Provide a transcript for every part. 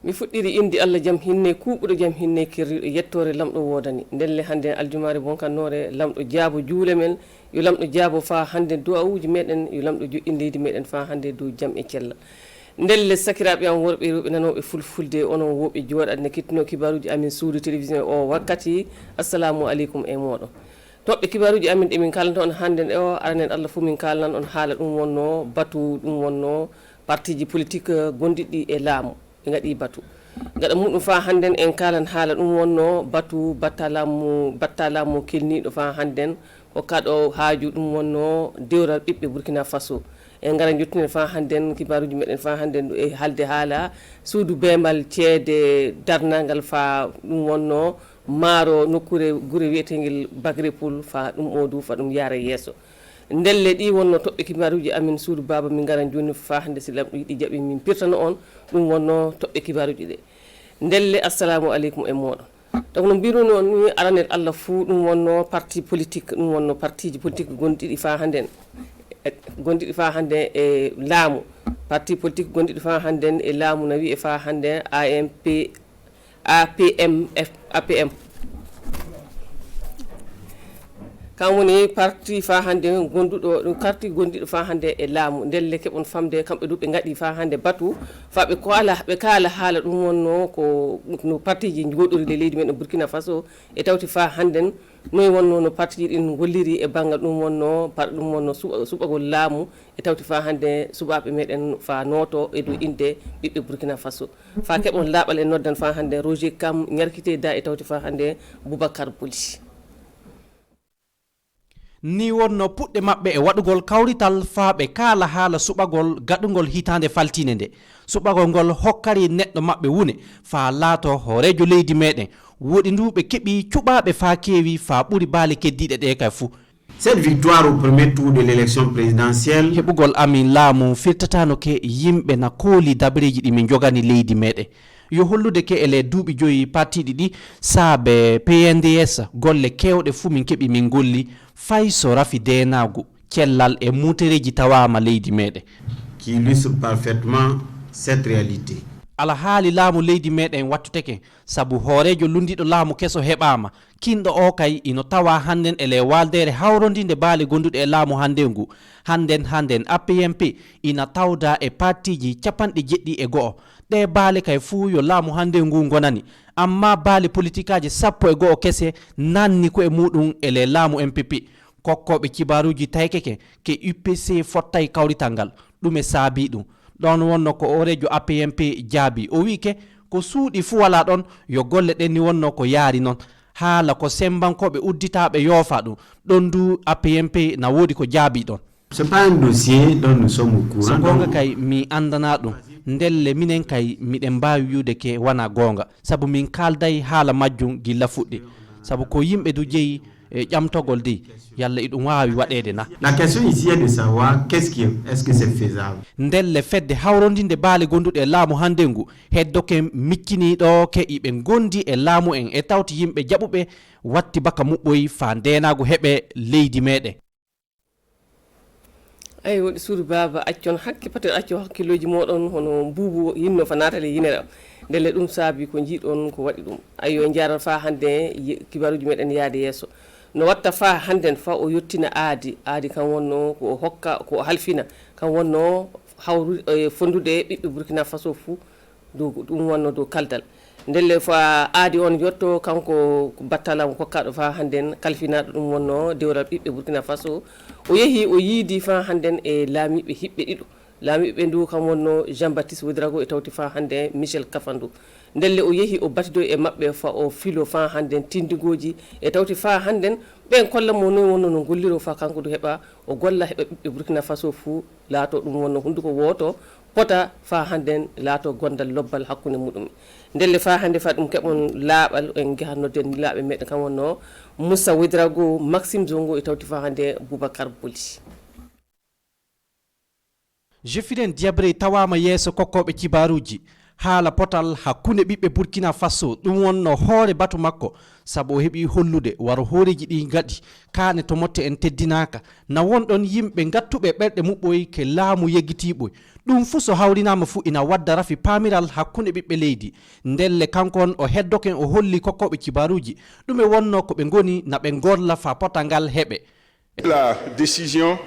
mi fuɗɗiri indi Allah jam hinne kuuɓuɗo jam hinne kirriɗo yettore lamɗo wodani ndelle hande aljumare bonkannore lamɗo jaabo juule men yo lamɗo jaabo fa hande du'awuji meɗen yo lamɗo joƴƴin leydi meɗen fa hande dow jam e cellal ndelle sakiraɓe am worɓe rewɓe nanoɓe fulfulde onon woɓe jooɗat ne kettino kibaruji amin suudu télévision o wakkati assalamu aleykum e moɗon toɓɓe kibaruji amin ɗemin kalanta on hande o aranen Allah fo min kalnan on haala ɗum wonno batu ɗum wonno partiji politique gondiɗɗi e laamu ɓe gaɗi batu gaɗa muɗum fa hannden en kalan haala ɗum wonno batu battalamu kelniɗo fa hannden hokkaɗo haaju ɗum wonno dewral ɓiɓɓe Burkina Faso en gara jottinen fa hannden kibaruji meɗen fa hannden e halde haala suudu bemal ceede darnagal fa ɗum wonno maaro nokkure gure wiyetengel Bagrepul fa ɗum o du fa ɗum yaara yeeso ndelle ɗi wonno toɓɓe kibaruji amin suudu baba min garan joni fa hande si lamɗo yiɗi jaɓi min pirtano on ɗum wonno toɓɓe kibaruji ɗe ndelle assalamu aleykum e moɗon donc no mbiruno on ni aranet Allah fuu ɗum wonno parti politique ɗum wonno partiji politique gonɗiɗi fa handen gonɗiɗi fa hande e laamu parti politique gonɗiɗi fa handen e laamu no wiye fa hande APM kam woni parti fa hande gonduɗo ɗum parti gondiɗo fa hande e laamu ndelle keɓon famde kamɓe ɗu ɓe gaɗi fa hande batu fa ɓe kaala haala ɗum wonno ko no partiji goɗɗori leydi men Burkina Faso e tawti fa hannden noyi wonno no partiji ɗin golliri e banggal ɗum wonno ɗum wonno suɓagol laamu e tawti fa hande suɓaɓe meɗen fa noto e dow inde ɓiɓɓe Burkina Faso fa keɓon laaɓal e noddan fa hande Roger Kam ñarkite da e tawti fa hande Boubacar Boli ni wonno puɗɗe maɓɓe e waɗugol kawrital faa ɓe kaala haala suɓagol gaɗugol hitande faltine nde suɓagol ngol hokkari neɗɗo maɓɓe wune faa laato hoorejo leydi meɗen woɗi ndu ɓe keɓi cuɓaɓe faa keewi faa ɓuri baali keddiɗe ɗe kay fuu. Cette victoire au premier tour de l'élection présidentielle heɓugol amin laamu firtatano ke yimɓe na kooli dabareji ɗi min jogani leydi meɗen yo hollude ke ele duuɓi joyi partiɗi ɗi saabe PNDS golle kewɗe fuu min keɓi min golli fay so rafi denagu cellal e mutereji tawama leydi meɗen qui illustre parfaitement cette réalité. ala haali laamu leydi meɗen wattuteke sabu hoorejo lundiɗo laamu keso heɓama kinɗo o kay ino tawa hannden ele waldere hawrodinde baali gonduɗe e laamu hande ngu hannden APMP ina tawda e partiji capanɗe jeɗɗi e go'o ɗe baali kay fuu yo laamu hande ngu gonani amma baali politique aji 10 kese nanni ko e muɗum ele laamu MPP kokkoɓe kibaruji taykeke ke UPC fottay kawrital ngal ɗum e saabi ɗum ɗon wonno ko orejo APMP jaabi o wike ko suuɗi fuu wala ɗon yo golle ɗen ni wonno ko yaari noon haala ko sembankoɓe udditaɓe yoofa ɗum ɗon du APMP na woodi ko jaabi ɗon. C'est pas un dossier dont nous sommes au courant. So gonga kay mi andana ɗum ndelle minen kay miɗen mbawi wiude ke wana gonga sabu min kalday haala majjum gilla fuɗɗi sabu ko yimɓe du jeeyi e ƴamtogol de yalla iɗum wawi waɗede na. La question ici est de savoir est-ce que c'est faisable. ndelle fedde hawrodinde baali gonduɗe e laamu hande ngu heddoke micciniɗo ke iɓe gondi e laamu en e tawti yimɓe jaɓuɓe watti baka muɓɓoyi fa ndenagu heɓe leydi meɗen. ay woɗi suudu baba accon hakke peut être acco hakkiloji moɗon hono mbuubu yinno fa natale yinere ndelle ɗum saabi ko jiiɗon ko waɗi ɗum ayo jaran fa hande kibaruji meɗen yaade yeeso no watta fa hannden fa o yettina aadi kan wonno ko hokka ko halfina kan wonno hawru fondude ɓiɓɓe Burkina Faso fuu ɗum wonno dow kaldal ndelle fa aadi on yetto kanko battalam kokkaɗo fa hannden kalfinaɗo ɗum wonno dewral ɓiɓɓe Burkina Faso o yeehi o yiidi fa hannden e laamiɓe hiɓɓe ɗiɗo laamiɓe ndu kam wonno Jean Baptiste Ouédraogo e tawti fa hande Michel Kafando ndelle o yeehi o batidoy e maɓɓe fa o filo fa hannden tindigoji e tawti fa hannden ɓen kolla mo noon wonno no golliro fa kanko du heɓa o golla heɓa ɓiɓɓe Burkina Faso fuu laato ɗum wonno hunduko woto pota fa hannden laato gondal lobbal hakkunde muɗum ndelle fa hande fa ɗum keɓon laaɓal en jahannoden laaɓe meɗen kam wonno Moussa Ouédraogo Maxime Zongo e tawti fa hande Boubacar Boli. Jefiren Diabré tawama yeso kokkoɓe kibaruji haala potal hakkunde ɓiɓɓe Burkina Faso ɗum wonno hoore batu makko sabu o heɓi hollude waro hooreji ɗi gaɗi kane to motte en teddinaka na wonɗon yimɓe gattuɓe ɓerɗe muɓɓoy ke laamu yeggitiɓoy ɗum fu so hawrinama fu ina wadda rafi pamiral hakkunde ɓiɓɓe leydi ndelle kankon o heddoken o holli kokkoɓe kibaruji ɗum e wonno ko ɓe goni na ɓe golla fa pota ngal heɓe. La décision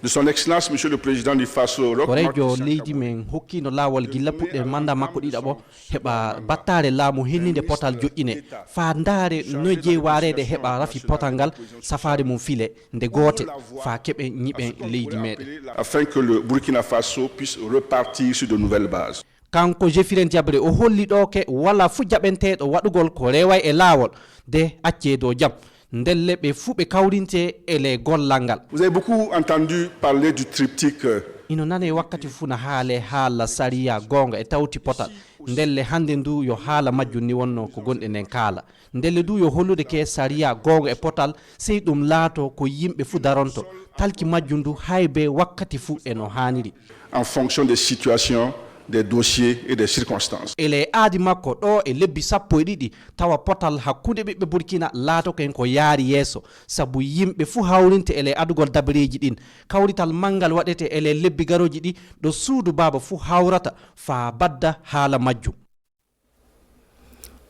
de son excellence monsieur le président du Faso korejo leydi men hokkino lawol gilla puɗɗe manda makko ɗiɗaɓo heɓa battare laamu hennide potal joƴƴine fa ndaare no jeewarede heɓa rafi potal ngal safari mum file nde goote fa keɓe ñiɓe leydi meɗen afin que le Burkina Faso puisse repartir sur de nouvelles bases. kanko Jefiren Diabré o holli ɗo ke wala fu jaɓenteɗo waɗugol ko reway e laawol de acce dow jaam ndelle ɓe fu ɓe kawrinte ele gollal ngal. Vous avez beaucoup entendu parler du triptyque ino nane wakkati fu na haale haala sariya gonga e tawti potal ndelle hande ndu yo haala majjum ni wonno ko gonɗe nden kaala ndelle du yo hollude ke sariya gonga e potal sey ɗum laato ko yimɓe fu daronto talki majjum ndu haybe wakkati fu eno haniri en fonction des situations, des dossiers et des circonstances. ele aadi makko ɗo e lebbi 12 tawa potal hakkude ɓiɓɓe Burkina laato ken ko yaari yeeso sabu yimɓe fu hawrinte ele adugol dabareji ɗin kawrital mangal waɗete ele lebbi garoji ɗi ɗo suudu baba fu hawrata fa badda haala majjum.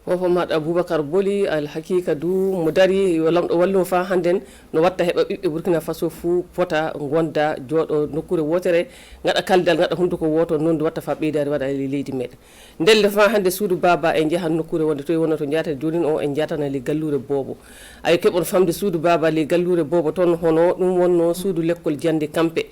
fofo maɗa Aboubacar Boli al hakika du mo dari yo lamɗo wallumo fa hannden no watta heɓa ɓiɓɓe Burkina Faso fu pota gonda jooɗo nokkure wotere gaɗa kaldal gaɗa hunduko woto noon ndu watta fa ɓeydade waɗa e leydi meɗen ndelde fa hannde suudu baba en jahan nokkure wonde to wonno to jeyata jonin o en jatana le gallure Bobo ay keɓon famde suudu baba le gallure Bobo toon hono ɗum wonno suudu lekkol jande kampe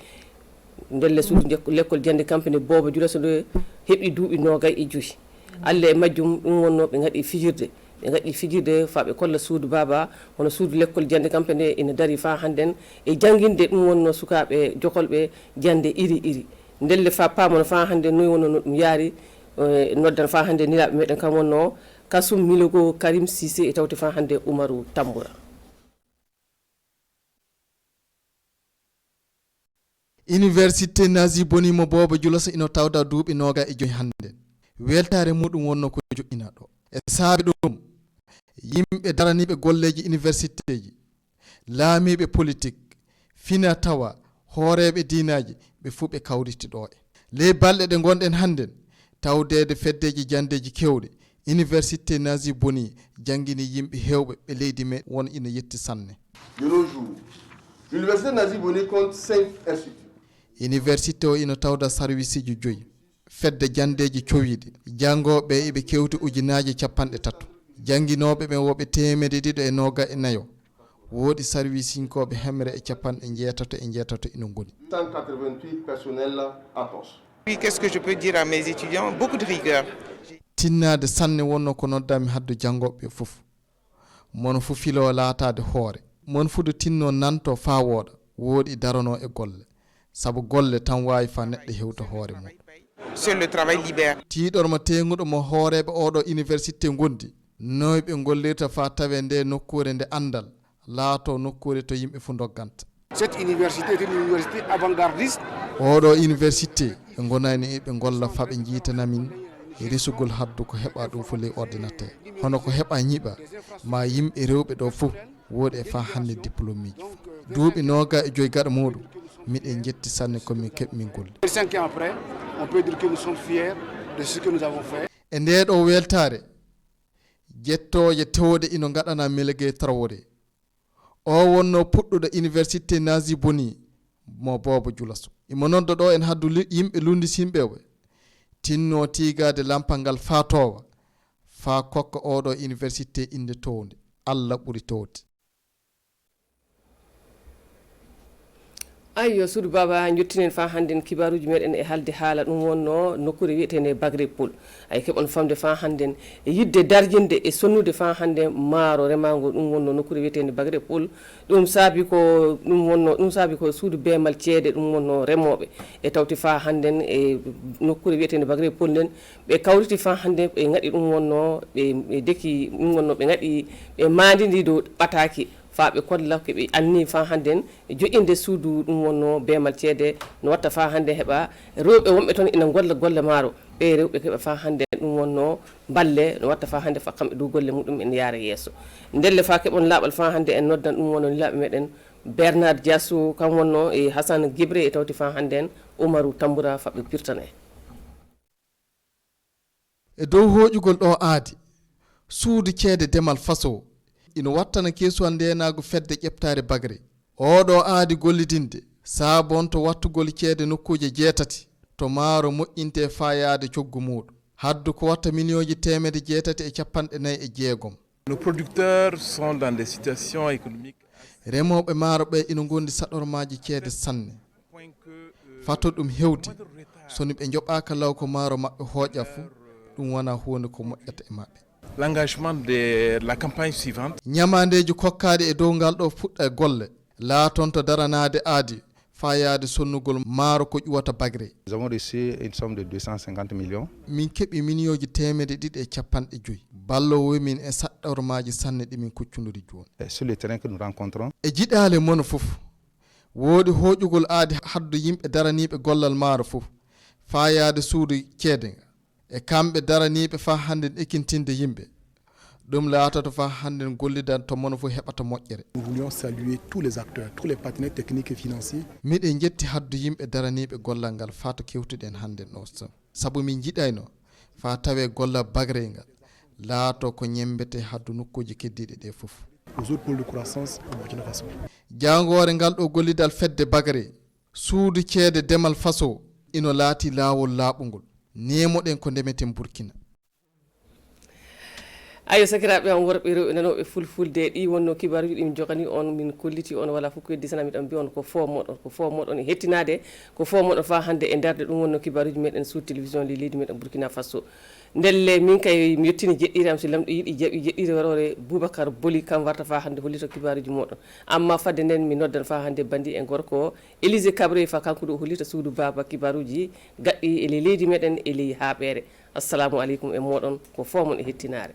ndelle suudu lekkol jande kampe ne Bobo jula so ɗo heɓi duuɓi 25 alle e majjum ɗum wonno ɓe gaɗi fijirde fa ɓe kolla suudu baba hono suudu lekkol jande kampe nde ina dari fa hannden e jangguinde ɗum wonno sukaɓe jokolɓe jande iri ndelle fa pamono fa hannde noyi wonno no ɗum yaari noddan fa hannde niraɓe meɗen kam wonno Kasum Milogo Karim Cissé e tawti fa hannde Oumarou Tamboura. Université Nazi Boni mo Bobo Dioulasso ino tawda duuɓi 25 hannde weltare muɗum wonno ko joƴƴina ɗo e saabi ɗum yimɓe daraniɓe golleji université ji laamiɓe politique fina tawa hooreɓe diinaji ɓe fu ɓe kawriti ɗo e ley balɗe ɗe gonɗen hannden tawdede feddeji jandeji kewɗe université Nazi Boni jangguini yimɓe hewɓe ɓe leydi me won ina yetti sanne. De nos jours, l'université Nazi Boni compte 5 instituts. Université o ino tawda service ji 5 fedde jandeji cowiɗe jangoɓe eɓe kewti ujunaji 30 jangguinoɓe ɓe woɓe 224 woodi service inkoɓe hemre e 80 ino goni 188 personnels à poste. Oui, qu'est-ce que je peux dire à mes étudiants? Beaucoup de rigueur. tinnade sanne wonno ko noddami haddu jangoɓe fof mon fu filo laatade hoore mon fu do tinno nanto fa woda woodi darano e golle sabu golle tan wawi fa neɗɗo hewta hoore mum. Seul le travail libère. tiiɗormo tenguɗo mo hooreɓe oɗo université gondi noy ɓe gollirta fa tawe nde nokkure nde andal laato nokkure to yimɓe fu dogganta. Cette université est une université avant-gardiste. oɗo université ɓe gonani ɓe golla fa ɓe jiitanamin resugol haddu ko heɓa ɗum fu ley ordinateur hono ko heɓa ñiɓa ma yimɓe rewɓe ɗo fof woodi e fa hannde diplôme ji duuɓi 25 gaɗa muɗum miɗen jetti sanne komin keɓi min golle. 5 ans après, on peut dire que nous sommes fiers de ce que nous avons fait. e nde ɗo weltare jettoje tewde ino gaɗana Melgue Traoré o wonno puɗɗuɗo université Nazi Boni mo Bobo Dioulasso imo nodda ɗo en haddu yimɓe lundisinɓeɓe tinno tigade lampal ngal fatowa fa kokka oɗo université inde towde Allah ɓuri towde. ayyo suudu baba jottinen fa hannden kibaruji meɗen e halde haala ɗum wonno nokkure wiyetende Bagre Poul ay keɓon famde fa hannden e yidde darjinde e sonnude fa hannde maaro remago ɗum wonno nokkure wiyetende Bagre Poul ɗum saabi ko suudu bemal ceede ɗum wonno remoɓe e tawti fa hannden e nokkure wiyetende Bagre Poul nden ɓe kawriti fa hannde ɓe gaɗi ɗum wonno ɓe deki ɗum wonno ɓe gaɗi ɓe mandidi dow ɓataki faaɓe kolla koɓe anni fa hannden joƴinde suudu ɗum wonno beemal ceede no watta fa hannde heɓa rewɓe wonɓe toon ina golla golle maaro ɓe rewɓe keɓa fa hannde ɗum wonno balle no watta fa hannde fa kamɓe dow golle muɗum en yaara yeeso ndelle fa keɓon laaɓal fa hannde en noddan ɗum wonno laaɓe meɗen Bernard Diassou kam wonno e Hassan Guibré e tawti fa hannde en Oumarou Tamboura faɓe pirtane e dow hoƴugol ɗo aadi suudu ceede demal faso ina wattana keesuwa ndenago fedde ƴeftare bagre oɗo aadi gollidinde saabonto wattugol ceede nokkuje jeetati to maaro moƴƴinte fayade coggu muɗum haddu ko watta millions temedde jeetati e capanɗe nayyi e jeegom. Nos producteurs sont dans des situations économiques. Remoɓe maaro ɓe ina gondi saɗormaji ceede sanne fatto ɗum hewti soni ɓe joɓaka law ko maaro maɓɓe hooƴa fuu ɗum wona hunde ko moƴƴata e maɓɓe. L'engagement de la campagne suivante. Ñamandeji kokkade e dow ngal ɗo fuɗɗa e golle laaton to daranade aadi fayade sonnugol maaro ko ƴuwata bagre. Nous avons reçu une somme de 250 millions. Min keɓi millions temedde ɗiɗi e capanɗe joyyi ballowo min e saɗɗormaji sanne ɗimin kuccudiri joni. Sur le terrain que nous rencontrons. E jiɗale mono fof woodi hoƴugol aadi haddu yimɓe daraniɓe gollal maaro fof fayade suudu ceede nga e kamɓe daraniɓe fa hande ekkintinde yimɓe ɗum laatoto fa hande gollidan to mono fof heɓata moƴƴere. Nous voulions saluer tous les acteurs, tous les partenaires techniques et financiers. Miɗen jetti haddu yimɓe daraniɓe gollal ngal fa to kewtuɗen hande ɗo sabu min jiɗayno fa tawe gollal bagre ngal laato ko ñembete haddu nokkuji keddiɗe ɗe fof. Aux autres pôles de croissance au Burkina Faso. Jangore ngal ɗo gollidal fedde bagre suudu ceede demal faso ino laati laawol laaɓugol nemoɗen ko ndemeten Burkina. ayo sakiraɓe on worɓe rewɓe nanoɓe fulfulde ɗi wonno kibaruji ɗi min jogani on min kolliti on wala fof ko heddi sana miɗon mbiya on ko fo moɗon e hettinade ko fo moɗon fa hande e darde ɗum wonno kibaruji meɗen sous télévision li leydi meɗen Burkina Faso ndelle min kay mi yettini jeɗɗiram so lamɗo yiiɗi jaaɓi jeɗɗire warore Boubacar Boli kam warta fa hande hollito kibaruji moɗon amma fadde nden mi noddan fa hande bandi e gorko Élysée Cabré fa kanko ɗo hollita suudu baba kibaruji gaɗɗi ele leydi meɗen e ley haaɓere. Assalamu aleykum e moɗon ko fo mon e hettinare.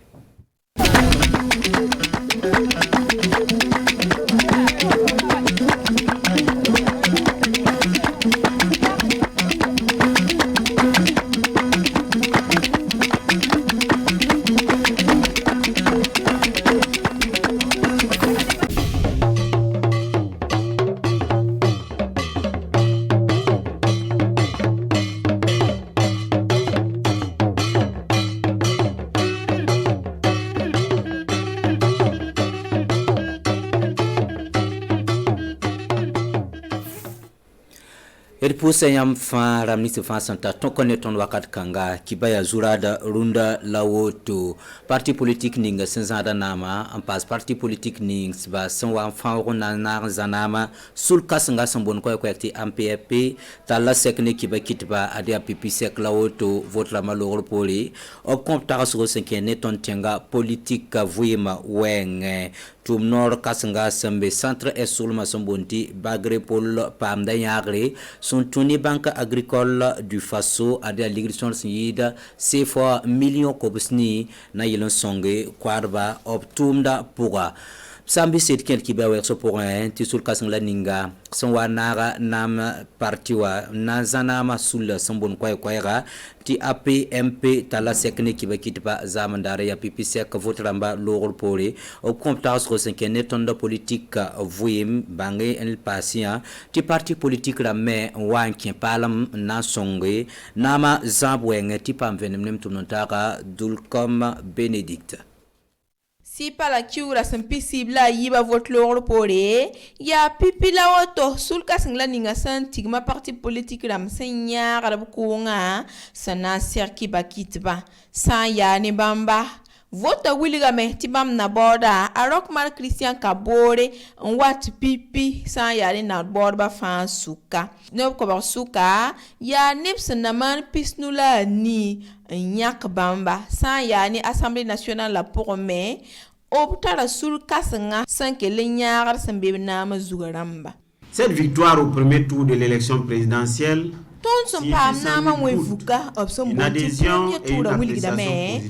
Pusa yam fa ramnisi fa santa tokone ton wakat kanga kibaya zurada runda lawoto parti politique ninga senzada nama en passe parti politique ning ba sanwa fa rona na zanama sul kasanga sambon ko ti MPFP tala sekne kiba kitba adia pipi sek lawoto votre malheureux poli au compte sur 5 neton tenga politique vuima weng tum nor kasanga sambe centre et sulma sambonti bagre pol pam dayagre son tuni banque agricole du Faso a de l'irrigation sida c'est fois millions kobsni na yelon songe kwarba optumda pourra sambi set kel ki ba werso pour un ti sul kasang ninga son wanara nam partiwa na zanama sul sambon kwayra ti APMP tala sekne ki ba kitba zamandare ya PPC ka votramba lorol pole au comptage ko 5 neton de politique vuim bangé el patient ti parti politique la mais wankin palam na songe nama zabweng ti pam venem tumnontaka dulcom Benedict. Si pala kiura sempisibla yiba vote lor pore ya pipila woto sulka singla ninga san tigma parti politique ram senya garab kunga sana serki bakitba san ya ni bamba vote wiliga me tibam na borda arok mar Christian Kabore wat pipi san ya ni na borda fan suka no ko ba suka ya nips na man pisnula ni nyak bamba san ya ni Assemblée nationale la pour me obtara sul kasanga sanke le ñaagar sambe nama zugaramba. Cette victoire au premier tour de l'élection présidentielle ton son pam na ma mwe vuka opson bonti premier tour a wilgi da me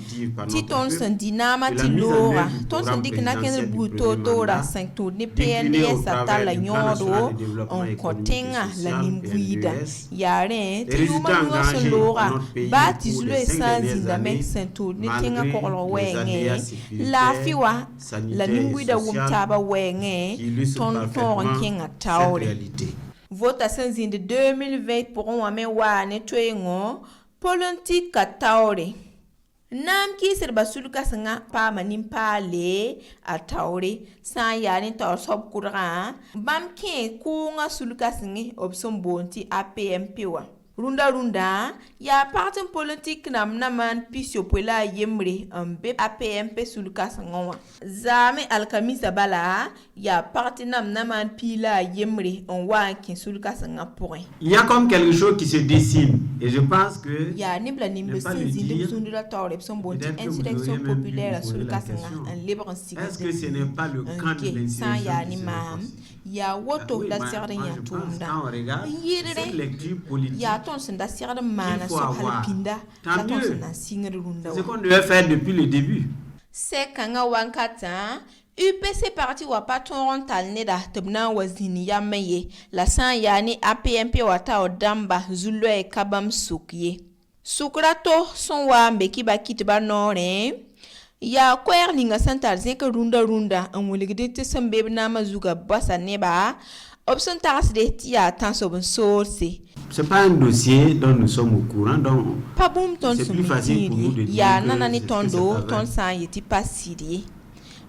ti ton son dinama ti lora ton son dik na ken buto tora 5 tour ni PNDS atala nyodo on kotenga la nimbuida yare ti yuma no son lora ba ti zulu esanzi da me 5 tour ni tenga kokolo wenge la fiwa la nimbuida wumtaba wenge ton ton kenga taure votation de 2020 pour un homme wa nettoyengo politique kataore nam ki ser basuluka sanga pa manim pale a taure san ya ni tor sob kura bam ke ku nga suluka singi option bonti APMP wa runda ya parti politique nam naman pisio pela yemre ambe APMP suluka sanga zame alkamisa bala ya parti nam naman pila yemre on wa kin suluka sanga point. Il y a comme quelque chose qui se dessine et je pense que ya nibla nimbe sinzi sundura tawre son bonti insurrection populaire suluka sanga en libre en est-ce que ce n'est pas le camp de l'insurrection ya ni mam ya woto la serre ya tunda yire ya ton senda serre mana so halpinda la ton senda singre runda ce qu'on devait faire depuis le début. C'est kanga wankata UPC parti wa patron rental neda tebna wazini ya meye la san yani APMP wata odamba zulu e kabam sukye sukrato son wa mbeki bakit ba nore ya kwer ninga santal zeka runda en wuligde te sambe na mazuga basa neba option tax de tia tanso bon source. C'est pas un dossier dont nous sommes au courant, donc c'est plus facile pour nous de dire ya nanani tondo ton san yeti pasidi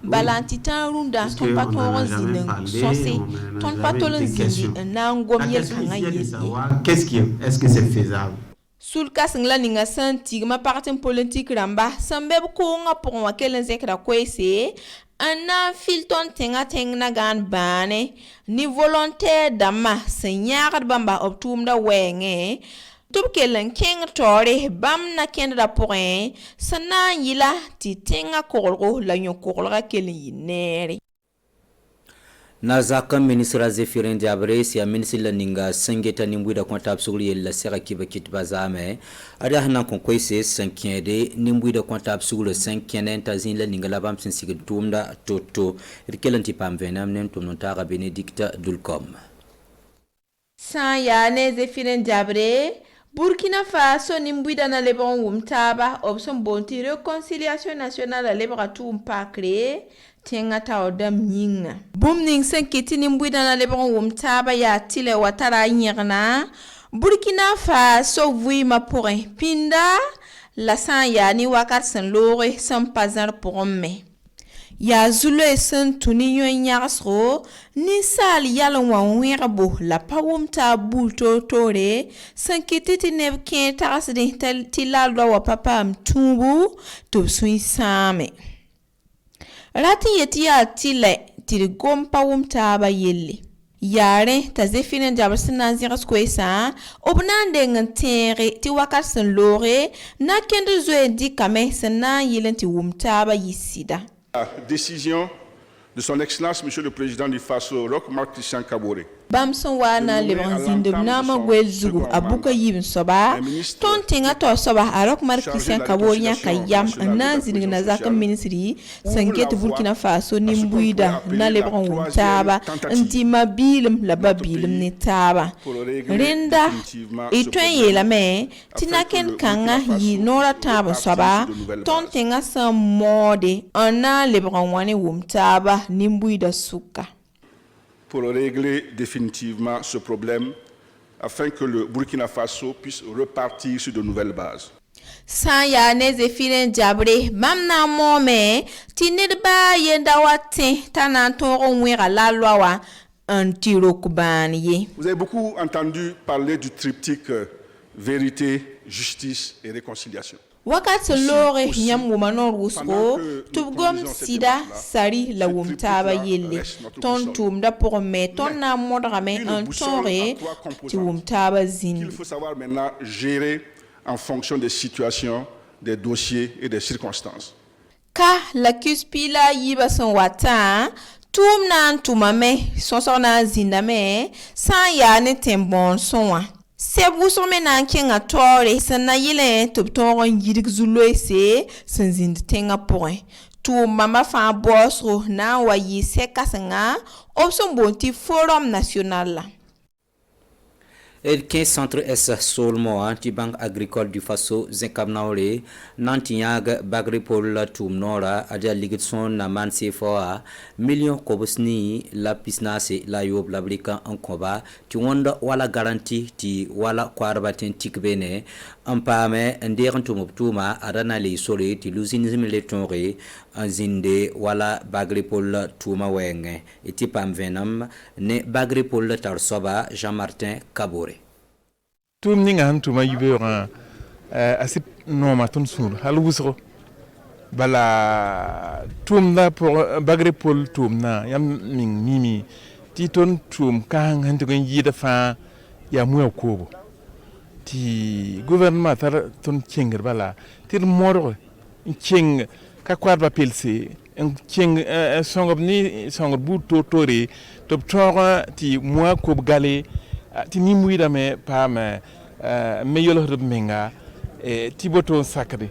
balantitan runda ton patron zine sosé ton patron zine nangom yel kanga yeli est-ce que c'est faisable? Sul kasingla ninga santi ma parti politique ramba sambe ko nga pour wa kelen zekra kwese ana filton tenga gan bane ni volontaire dama senyar bamba optumda wenge tub kelen king tore bam na kenda point sana yila ti tenga korgo la nyokorga kelen yinere Nazaka ministra Zephirin Diabre si ministre la ninga sengeta nimbuida konta absuguli la sera kiba kitbazame ada hana konkwese sankede nimbuida konta absuguli 5 tazin la ninga la bam sensiga tumda toto rikelanti pamvenam nen tumnota Benedicta Dulcom San ya ne Zephirin Diabre Burkina Faso nimbuida na lebon wumtaba option bonti réconciliation nationale lebra tumpa créé tenga ta odam nyinga bumning senkiti nimbuida na lebon wumtaba ya tile watara nyirna Burkina Faso vui ma pourri pinda la san ya ni wakat san lore san pazar pour me ya zulu san tuni nyasro ni sal yalan wan werbo la pawumta bulto tore senkiti tineb ken tarasde tilal wa papa mtumbu to sui same Rati yeti ya tile tiri gompa wumtaba yelle. Yare ta Zephirin Diabre sinanzira skwesa obnande ngantere ti wakarsen lore na kende zoe di kame sena yelen ti wumtaba yisida. La décision de son Excellence Monsieur le Président du Faso, Roch Marc Christian Kaboré. Bamson wana lebanzinde nama gwelzugu abuka yibin soba ton tinga to soba arok Marc-Christian Kaboré kayam anazini na zaka ministry sanket Burkina Faso nimbuida na lebron wumtaba ntima bilim la babilim ni taba renda itwenye la me tinaken kanga yi nora taba soba ton tinga sa mode ana lebron wane wumtaba nimbuida suka pour régler définitivement ce problème afin que le Burkina Faso puisse repartir sur de nouvelles bases. San ya ne Zephirin Diabre mamna mome tinirba yenda wate tananton wera la loi wa antirokubaniye. Vous avez beaucoup entendu parler du triptyque vérité, justice et réconciliation. Wakati lore nyam wumano rusko tubgom sida sari la wumtaba yelle ton tumda pour me ton na modrame un tore ti wumtaba zin. Il faut savoir maintenant gérer en fonction des situations, des dossiers et des circonstances. Ka la kuspila yiba son wata tum na tumame son sona ziname san ya ne tembon sonwa Sebu so me na kenga tore sana yele top ton yidik zuloise san zind tenga point. Tu mama fa bosro na wa yi sekasanga opson bonti forum national la. Et 15 centre S Solmo anti banque agricole du Faso Zenkabnaole Nantiag Bagripol Tumnora Adia Ligitson Naman Sefoa million kobosni la pisnase la yob labrika en combat tu wanda wala garantie ti wala kwarbaten tikbene ampame nderen tumuptuma adana le sole ti lusinizim le tonre anzinde wala Bagripol Tuma wenge eti pamvenam ne Bagripol Tarsoba Jean-Martin Kabore. Tum ninga han tuma yibera asit noma ton sur halwusro bala tum na pour Bagripol tum na yam ning mimi ti ton tum kan han to yida fa ya mu ko ti gouvernement tar ton cengir bala tir moro ceng ka kwad ba pelsi en ceng songob ni songob bu to tore to tora ti mu ko gale ti ni muida me pa me yolo rub menga ti boto sakri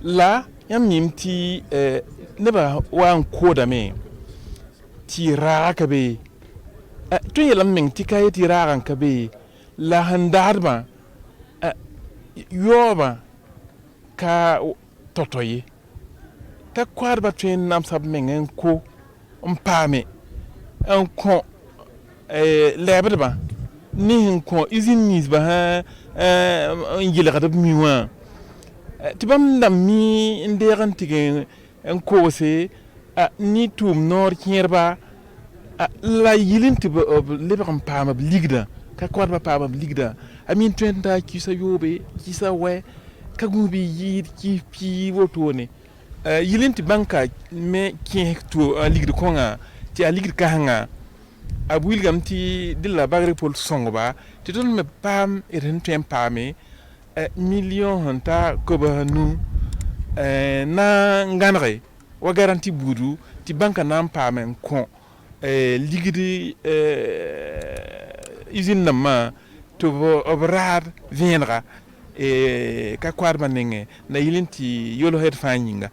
la yam nim ti neba wan koda me ti raka be to yelam meng ti kay ti raran ka be la handarba yoba ka totoyi ta kwarba tren nam sab mengen ko mpame en ko lebedba ni ko izin nis ba ha ngila kadab miwa tibam ndam mi nderan tige en ko se ni tum nor kierba la yilin tiba lebam pama ligda ka kwarba pama ligda amin twenta kisa yobe kisa we kagubi yid ki pi wotone yilin tibanka me ki to ligda konga ti a ligda kahanga abwil gamti dilla Bagripol songoba ti ton me pam eren tem pame million hanta ko ba nu na nganre wa garanti budu ti banka nam pame kon ligdi usine nama to obrad viendra ka kwarba nenge na yilinti yolo het fanyinga.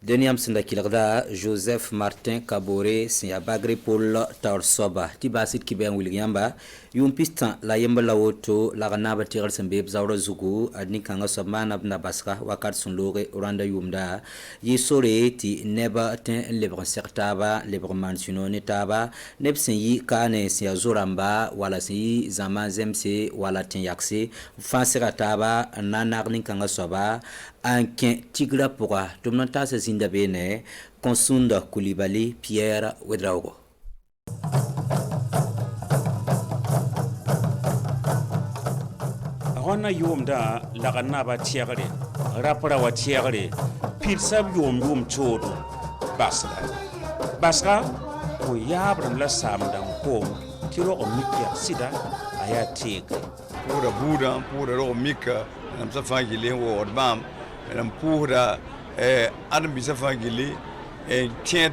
Deniam Sinda Kilagda, Joseph Martin Kabore, Sia Bagripol Tarsoba, Tibasit Kiben Williamba, Yum Pistan, la Yemba la Woto, la Ranaba Tigers and Babes Aura Zugu, Adnikanga Saman of Nabaska, Wakat Sunlore, Randa Yumda, Yisore, Ti Neba Ten Lebron Sertaba, Lebron Mansuno Netaba, Nepsen Yi Kane Sia Zoramba, Walasi, Zaman Zemse, Walatin Yakse, Fanserataba, Nanarnikanga Soba, Anken Tigra Pura, Tumnanta Zindabene, Konsunda Koulibaly, Pierre Wedraogo. Rona yomda laganaba tiagre, rapra wa tiagre, pilsab yom chodo, basra, o yabram la samdam kom, tiro o mikia sida, aya tigre. Pura Buda, pura ro mika, nam safangile wo odbam, nam pura adam bisa fangili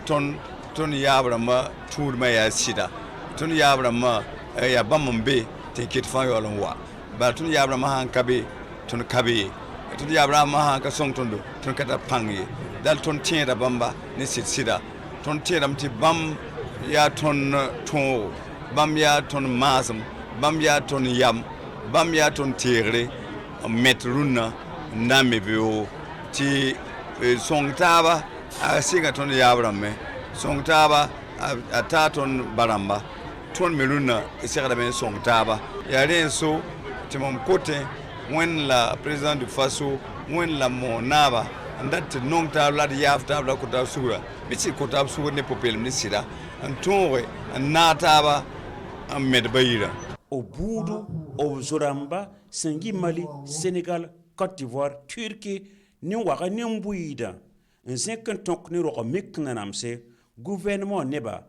ton yabrama tour ma ya sida ton yabrama ya bamambe te kit fangolon wa ba ton yabrama han kabe ton yabrama han ka song tondo ton kata pangi dal ton tienda bamba ne sida ton tiendam ti bam ya ton to bam ya ton masam bam ya ton yam bam ya ton tigre metruna namebeo ti songtaba a singa ton yabrame songtaba a taton baramba ton meluna isera ben songtaba ya renso ti mom côté when la président du Faso when la monaba ndat nongta la yafta la kota sura biti kota sura ne popel ni sida antore nataba medbayira Obudu Zoramba Sengi Mali Sénégal Côte d'Ivoire Turquie ni waka ni mbuida nzeken tonk ni ro mikna namse gouvernement neba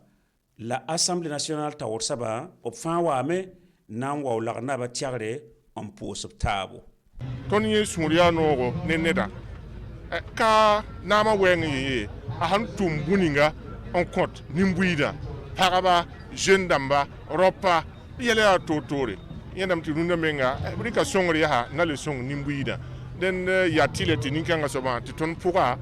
la Assemblée nationale taworsaba op fan wame nan wa lagna ba tiagre on posop tabo toni suria no neneda ka nama wengi a han tumbuninga on compte ni mbuida paraba jeune damba ropa yele a totore yẽndame tɩ rũndã menga b rɩka sõngr yaa na le sõng nin-buiidã dẽnd yaa tɩ la tɩ nin-kãngã soabã tɩ tõnd pʋga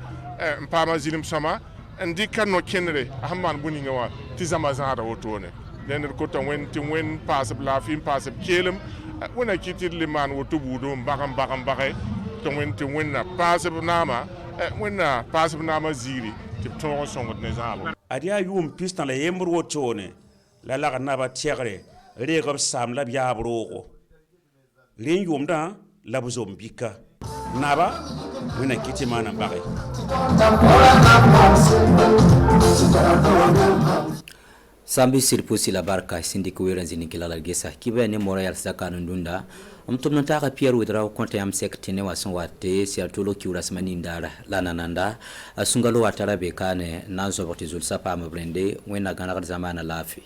n paama zɩlem-sõma n dɩka no-kẽndre a sẽn maan bũ-ninga wã tɩ zãma zãada wotone dẽnd d kota wẽnd tɩ wẽnd paasb laafɩ n paasb keelem wẽnna kɩ tɩ d le maan woto buudo n bag tɩ wẽnd tɩ wẽnna paasb naama wẽnna paasb naamã ziiri tɩ b tõog n sõngd ne zãabo ad yaa yʋʋm pistã la yembr wotone la lagd naba tɛgre reeg b saam la b yaab roogo rẽ yʋʋmdã la b zom bika naba wẽnna kɩ tɩ maana bage Sambi sirpusi la barka sindi kuwera zini kila la gesa kiba ne mora yal saka ndunda mtum nataka pia rudrau konta yam sektine wason wate si atulo kiura smani ndara la nananda asungalo watara bekane nazo botizul sapa mabrende wena gana zamana lafi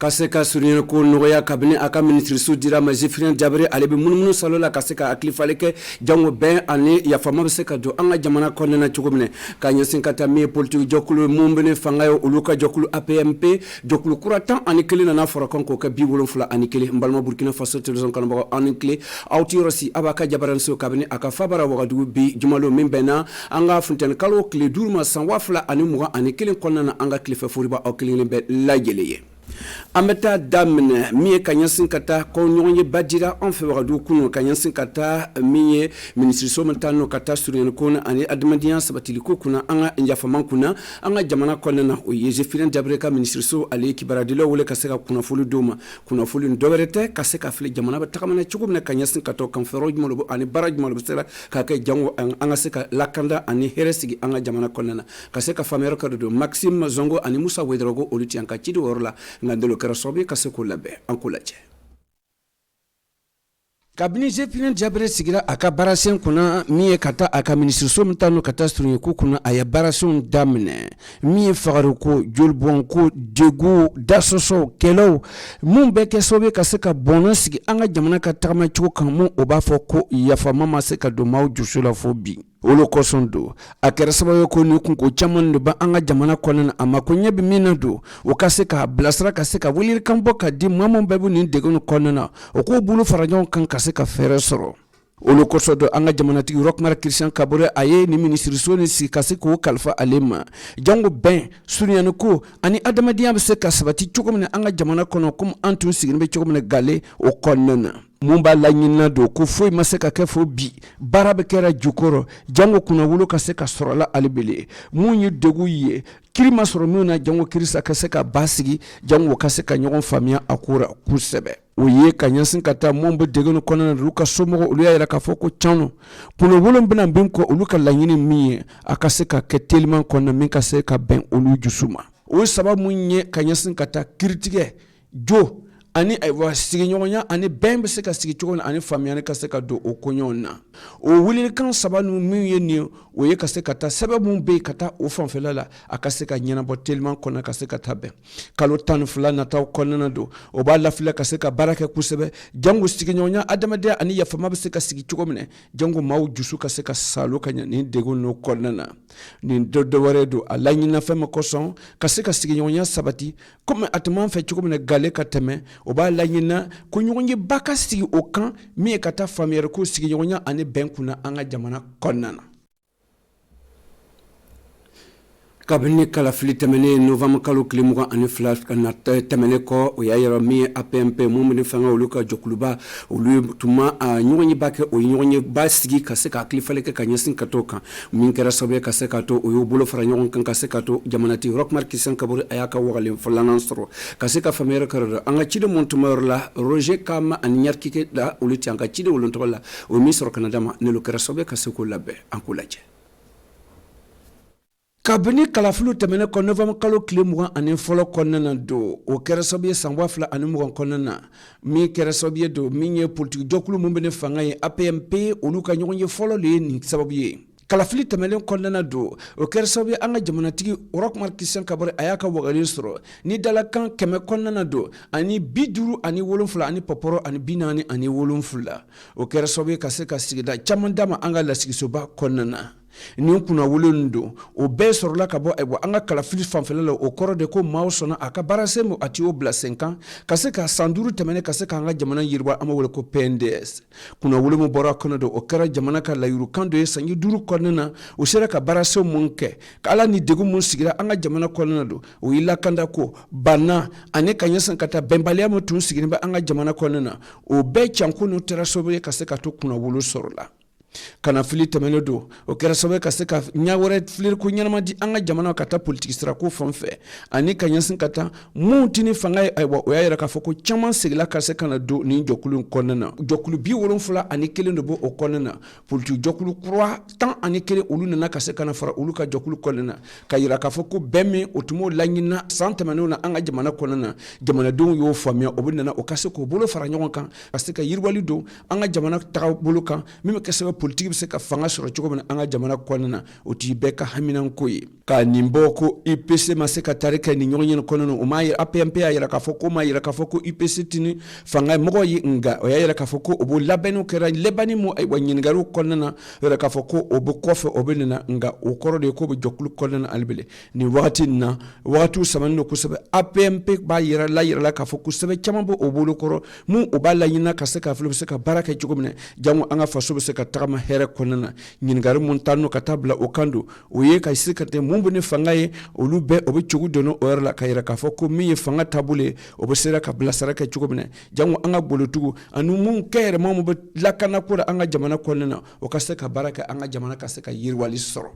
kaseka surina ko nogoya kabine aka ministre su dira ma Zefirien Diabré ale be munumunu salola kaseka aklifaleke jango ben ani ya fama be seka do anga jamana konnena cugumne ka nyesin kata mi politique jokulu mumbene fangayo uluka jokulu APMP jokulu kuratan ani kelina na fora konko ka biwolon fula ani kele mbalma Burkina Faso television kan ba ani kele awti rosi abaka jabaran so kabine aka fabara wagadu bi jumalo membena anga funten kalo kle durma san wafla ani muga ani kele konnena anga klifa furiba o kele be la geleye Ameta damne miye kanyansin kata ko nyonye badira on fe wadu kuno kanyansin kata miye ministre somentano kata surien kuna ani admadian sabatili kuna anga injafaman kuna anga jamana konna o Zefirien Diabré ka ministre so ali kibaradilo wole kaseka kuna fulu doma kuna fulu ndoberete kaseka fili jamana batakamana chugumna kanyansin kata kan fero jumolo ani baraj molo sera ka kay jango anga seka lakanda ani heresigi anga jamana konna kaseka famero kado Maxime Zongo ani Musa Wedrogo oluti anka chidi worla ngandelo karasobe kaseko labe ankulaje kabini Zefirien Diabré sigira aka barasen kuna miye kata aka ministre somtano kata struye ku kuna aya barason damne miye fagaruko jolbonko degu dasoso kelo mumbe kesobe kaseka bonusigi anga jamana katama chuko kamu obafo ko yafa mama seka do maw jusula fobi olo kosondo akera sabayo ko ni kunko chamando ba anga jamana konna amakonya bi minado o kaseka blasra kaseka wulir kambo kadi mamon babu ni degono konna o ko bulu farajon kan kaseka fere soro olo kosodo anga jamana ti Rockmar Christian Kabore aye ni ministre soni si kaseko kalfa alema jango ben sunyano ko ani adamadiya be seka sabati chukomne anga jamana kono kum antun sigin be chukomne gale o konna mumba la nyina do ko foi maseka ke fo bi barabe kera jukoro jango kuna wulo kaseka sorola alibele munyi degu ye kirima soro muna jango kirisa kaseka basigi jango kaseka nyogon famia akura kusebe oye kanyansin kata mombe degeno kona ruka somo uluya ila ka foko chano puno wulo mbina mbimko uluka la nyini miye akaseka ketelman kona minka seka ben ulu jusuma o sababu munye kanyansin kata kritique jo ani aywa sigi nyonya ani bembe seka sigi chokona ani famiyane kaseka do okonyona o wulil kan sabanu miye ni o ye kaseka ta sababu be kata o fanfelala akaseka nyana botelman kona kaseka tabe kalo tan fulana taw konna do o ba la fila kaseka baraka kusebe jangu sigi nyonya adamade ani ya fama be seka sigi chokomne jangu maw jusu kaseka salo kanya ni dego no konna ni do waredo alanyi na fema koson kaseka sigi nyonya sabati comme atman fe chokomne gale kateme o ba la nyina ko nyonye baka sigi o kan mi kata famiyar ko sigi nyonya ane ben kuna anga jamana konnana kabini kala fili temene novembre kalo klimuga ani flash kana temene ko o yayara mi APMP mumuni fanga oluka jokuluba olu tuma nyonye bake o nyonye basigi kaseka klifaleke kanyesin katoka min kera sobe kaseka to o yobulo fara nyon kan kaseka to jamanati Rockmar Christian Kabore ayaka wogale falansro kaseka famere karado anga chide montumor la Roger Kama an nyarkike da oluti anga chide wolontola o misro kanadama ne lo kera sobe kaseko labe ankulaje kabini kalafulu tɛmɛnen kɔ novembre kalo tile 20 fɔlɔ kɔnɔna na don o kɛra sababu ye san 2020 kɔnɔna na min kɛra sababu ye don min ye politique jɔkulu mun bɛ ne fanga ye APMP olu ka ɲɔgɔn ye fɔlɔ de ye nin sababu ye kalafili tɛmɛlen kɔnɔna na don o kɛra sababu ye an ka jamanatigi Roch-Marc Christian Kabore a y'a ka wagalen sɔrɔ ni dalakan 100 kɔnɔna na don ani 57 ani pɔpɔrɔ ani 47 o kɛra sababu ye ka se ka sigida caman d'a ma an ka lasigisoba kɔnɔna na nin kunna wolo don o bɛɛ sɔrɔla ka bɔ an ka kalafili fanfɛla la o kɔrɔ de ko maaw sɔnna a ka baarasɛn mu a ti o bila sen kan ka se ka san 5 tɛmɛnen ka se ka an ka jamana yiriwa an b'a wele ko PNDS kunna wolo mu bɔra kɔnɔ don o kɛra jamana ka layurukan dɔ ye sanji 5 kɔnɔna na o sera ka baarasɛn mun kɛ ka ala ni degun mun sigira an ka jamana kɔnɔna na don o yi lakanda ko bana ani ka ɲɛsin ka taa bɛnbaliya mun tun sigilen bɛ an ka jamana kɔnɔna na o bɛɛ canko n'o tɛra sababu ye ka se ka to kunna wolo sɔrɔ la kana fili tɛmɛnen don o kɛra sababu ka se ka ɲa wɛrɛ filir ko ɲɛnama di an ka jamana ka taa politique sira ko fan fɛ ani ka ɲɛsin ka taa mun tini fanga ye ayiwa o y'a yɛrɛ k'a fɔ ko caman segila ka se ka na don nin jɔkulu kɔnɔna na jɔkulu 71 de bɔ o kɔnɔna na politique jɔkulu kura 11 olu nana ka se ka na fara olu ka jɔkulu kɔnɔna na ka yira k'a fɔ ko bɛn min o tun b'o laɲinina san tɛmɛnenw na an ka jamana kɔnɔna na jamanadenw y'o faamuya o bɛ nana o ka se k'o bolo fara ɲɔgɔn kan ka se ka yiriwali don an ka jamana tagabolo kan min bɛ kɛ sababu politique bɛ se ka fanga sɔrɔ cogo min na an ka jamana kɔnɔna na o t'i bɛɛ ka haminanko ye ka nin bɔ ko IPC ma se ka taari kɛ nin ɲɔgɔn ɲɛni kɔnɔna na o ma APMP y'a yira k'a fɔ ko ma yira k'a fɔ ko IPC tini fanga mɔgɔ ye nga o y'a yira k'a fɔ ko o b'o labɛnniw kɛra labɛnni mu ayiwa ɲininkaliw kɔnɔna na o yɛrɛ k'a fɔ ko o bɛ kɔfɛ o bɛ nana nga o kɔrɔ de ye k'o bɛ jɔkulu kɔnɔna na alibele nin wagati nin na wagatiw samanen don kosɛbɛ APMP b'a yirala k'a fɔ kosɛbɛ caman bɛ o bolo kɔrɔ mun o b'a laɲinina ka se k'a fɔ o bɛ se ka baara kɛ cogo min na jango an ka faso bɛ se ka tagama hɛrɛ kɔnɔna na ɲininkali mun taa n'o ka taa bila o kan don o ye ka se ka tɛ mun bɛ ne fanga ye olu bɛɛ o bɛ cogo dɔn o yɛrɛ la ka yira k'a fɔ ko min ye fanga taabolo ye o bɛ se ka bilasira kɛ cogo min na jango an ka bolotigiw ani mun kɛ yɛrɛ mun bɛ lakana ko la an ka jamana kɔnɔna na o ka se ka baara kɛ an ka jamana ka se ka yiriwali sɔrɔ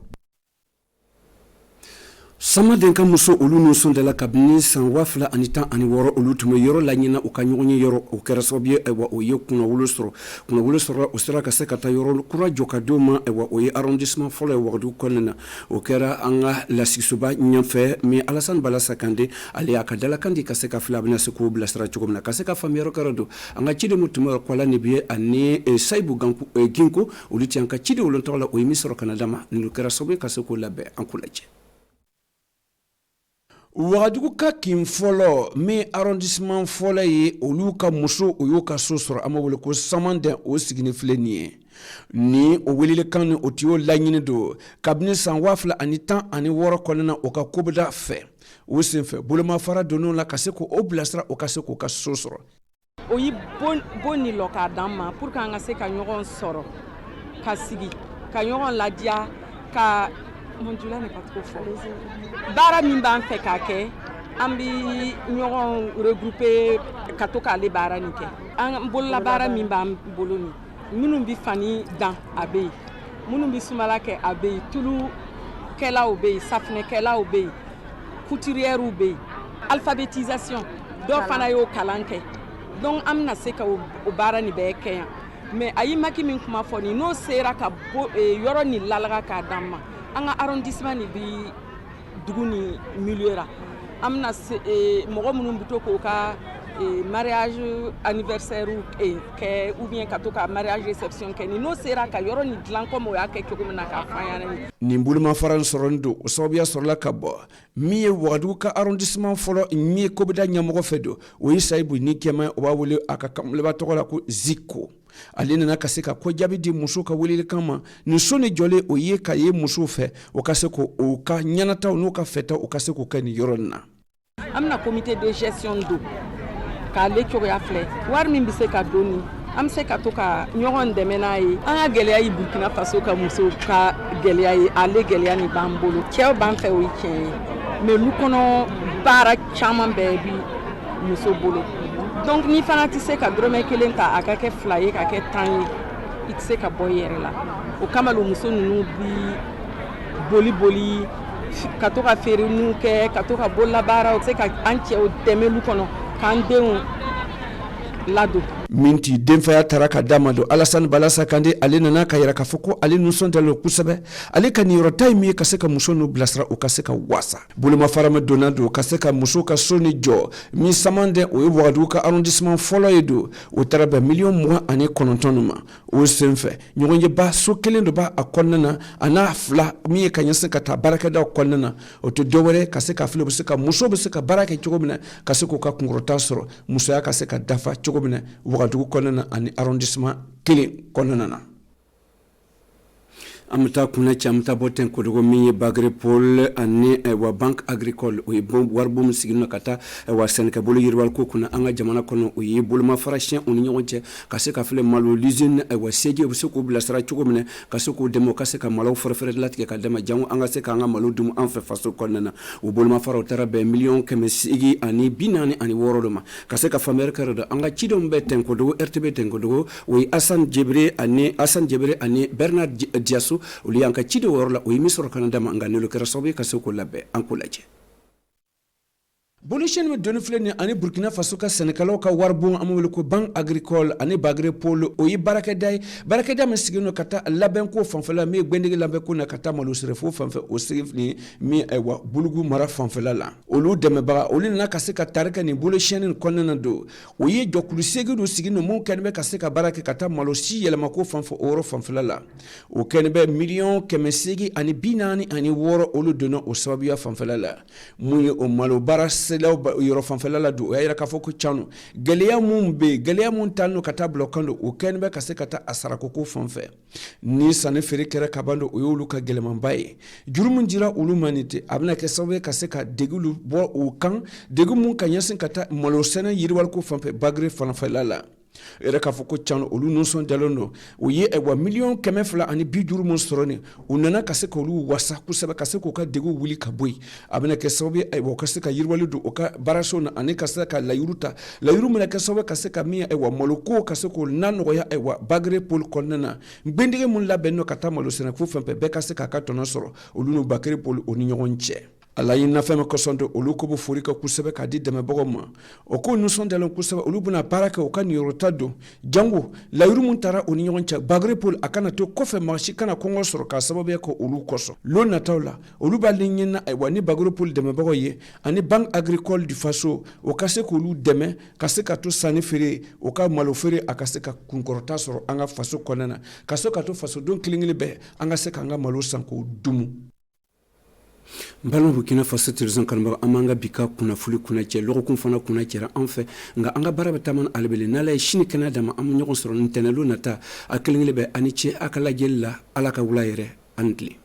Samaden ka muso olu n'u sondala kabini san 2016 olu tun bɛ yɔrɔ laɲina u ka ɲɔgɔn ye yɔrɔ o kɛra sababu ye o ye kunnawolo sɔrɔ o sera ka se ka taa yɔrɔ kura jɔ ka d'o ma o ye arrondissement fɔlɔ ye Wagadugu kɔnɔna na o kɛra an ka lasigisoba ɲɛfɛ mais Alassane Balasa Kande ale y'a ka dalakan di ka se ka fila a bɛna se k'o bilasira cogo min na ka se ka faamuyayɔrɔ kɛra don an ka ciden mun tun bɛ Kwala Nibiye ani Sayibu Ginko olu ti an ka ciden olu tɔgɔ la o ye min sɔrɔ ka na d'a ma nin kɛra sababu ye ka se k'o labɛn an k'o lajɛ Wagadugu ka kin fɔlɔ min arrondissement fɔlɔ ye olu ka muso o y'o ka so sɔrɔ an b'a wele ko Samanden o sigini filɛ nin ye ni o welelekan ni o ti y'o laɲini don kabini san 2016 kɔnɔna na o ka kobida fɛ o senfɛ bolomafara donn'o la ka se k'o bilasira o ka se k'o ka so sɔrɔ o yi bon ni lɔ k'a d'an ma pour que an ka se ka ɲɔgɔn sɔrɔ ka sigi ka ɲɔgɔn ladiya ka mon Dieu, là n'est pas trop fort. Bara min b'an fɛ k'a kɛ an bi ɲɔgɔn regrouper ka to k'ale baara nin kɛ an bolola baara min b'an bolo nin minnu bi fani dan a bɛ yen minnu bi sumala kɛ a bɛ yen tulukɛlaw bɛ yen safinɛkɛlaw bɛ yen couturières bɛ yen alphabétisation dɔw fana y'o kalan kɛ donc an bɛna se ka o baara nin bɛɛ kɛ yan mais a yi maki min kuma fɔ nin n'o sera ka yɔrɔ nin lalaga k'a d'an ma an ka arrondissement ni bi dugu ni milieu ra an bɛna mɔgɔ minnu bɛ to k'o ka mariage anniversaire kɛ ou bien ka to ka mariage réception kɛ n'o sera ka yɔrɔ ni dilan comme o y'a kɛ cogo min na k'a fɔ an ɲɛna nin bolomafara sɔrɔlen don o sababuya sɔrɔla ka bɔ min ye Wagadugu ka arrondissement fɔlɔ min ye kobida ɲɛmɔgɔ fɛ don o ye Sayibu ni kɛmɛ o b'a wele a ka kamalen tɔgɔ la ko Ziko ale nana ka se ka ko jaabi di muso ka welelekan ma nin so ni jɔlen o ye ka ye muso fɛ o ka se k'o ka ɲɛnataw n'o ka fɛtaw o ka se k'o kɛ nin yɔrɔ nin na an bɛna comité de gestion don k'ale cogoya filɛ wari min bɛ se ka don nin an bɛ se ka to ka ɲɔgɔn dɛmɛ n'a ye an ka gɛlɛya ye Burkina Faso ka muso ka gɛlɛya ye ale gɛlɛya nin b'an bolo cɛw b'an fɛ o ye tiɲɛ ye mais lu kɔnɔ baara caman bɛɛ bi muso bolo donc ni fana tɛ se ka dɔrɔmɛ kelen ta a ka kɛ 2 ye ka kɛ 10 ye i tɛ se ka bɔ i yɛrɛ la o kama lo muso ninnu bi boli ka to ka feereniw kɛ ka to ka bolola baaraw se ka an cɛw dɛmɛ lu kɔnɔ k'an denw ladon minti denfaya taraka damado Alassane Balassa Kande ale nana ka yira ka foko ale nusondalo kusebe ale ka niro time ka seka muso no blasra o ka seka wasa buluma farama donado ka seka muso ka soni jo mi samande o yobadu ka arrondissement folo edo o tarabe million mois ane konontonuma o senfe nyogonje ba so kelendo ba akonnana ana fla mi ka nyase ka ta baraka da konnana o to dowere ka seka flo bu seka muso bu seka baraka chogomina ka seko ka kungurota soro muso ya ka seka dafa chogomina wogadu konnana ani arrondissement kili konnana amta kuna chamta boten kodogo mi bagre pol ani wa bank agricole o warbo musigino kata wa senka bolo yirwal ko kuna anga jamana kono o yibul ma farashin on nyonje kase ka fle malo lizine wa seje bu soko bla sara chugo mine kase ko demo kase ka malo forfere latike ka dema jangu anga se ka anga malo dum en fe faso konnana o bol ma faro tara be million kemesigi ani binani ani worodoma kase ka famer karada anga chidom beten kodogo rtb ten kodogo o Assane Djebré ani Bernard Diassou ulianka chido worla o yimisoro kanada ma nganelo kera sobe kasoko labbe ankulaje Bolishen me doni fleni ani Burkina Faso ka Senegal ka warbon amul ko bank agricole ani bagre polo o yi barakaday me sigino kata laben ko fanfela me gbendige laben ko na kata malu srefo fanfe o signi mi ewa bulugu mara fanfela la olu deme ba olu na kaseka tarika ni Bolishen konnana do o yi jokulu segido sigino mon kanbe kaseka baraka kata malu si yelma ko fanfo oro fanfela la o kanbe million kemesigi ani binani ani woro olu dono o sababiya fanfela la muye o malu baras yoro fanfela la do ya ka foko chano geleya mun tanu kata blokando o kenbe ka se kata asarako ko fanfe ni sane fere kere kabando o yolu ka geleman baye jurumun jira ulumanite abna ke sawe ka se ka degulu bo o kan degu mun kan yasin kata molo sene yirwal ko fanfe bagre fanfela la era ka foko chano olu non son dalono o ye ewa million kemefla ani biduru mon sorone unana ka se ko lu wasa ku sebe ka se ko ka degu wuli ka boy abena ke sobe ewa ka se ka yirwalu do o ka barasona ani ka se ka layuru mena ka sobe ka se ka mi ewa moloko ka se ko nano ya ewa bagre pol konnana gbendige mun la benno ka tamalo sena fu fempe be ka se ka ka tono soro olu no bagre pol oni nyogonche ala yina feme kosondo olu ko bu furika kusebe ka di deme bogoma o ko nu sonde lon kusebe olu buna baraka o kan yorotado jangu la yuru mun tara oni nyoncha bagre pol akana to kofe marchi kana kongo soro ka sababu ko olu koso lo na tawla olu balingina ay wani bagre pol deme bogoye ani bank agricole du faso o kase ko olu deme kase ka to sani fere o ka malo fere akase ka kunkorota soro anga faso konana kase ka to faso don klingile be anga se ka anga malo sanko dumu Mbalo Burkina Faso tirzon kanba amanga bika kuna fuli kuna che logo kun fana kuna chera anfe nga anga bara bataman albele nala shini Canada ma am nyogon soro ntenelo nata akelingile be aniche akala jella alaka wulayere antli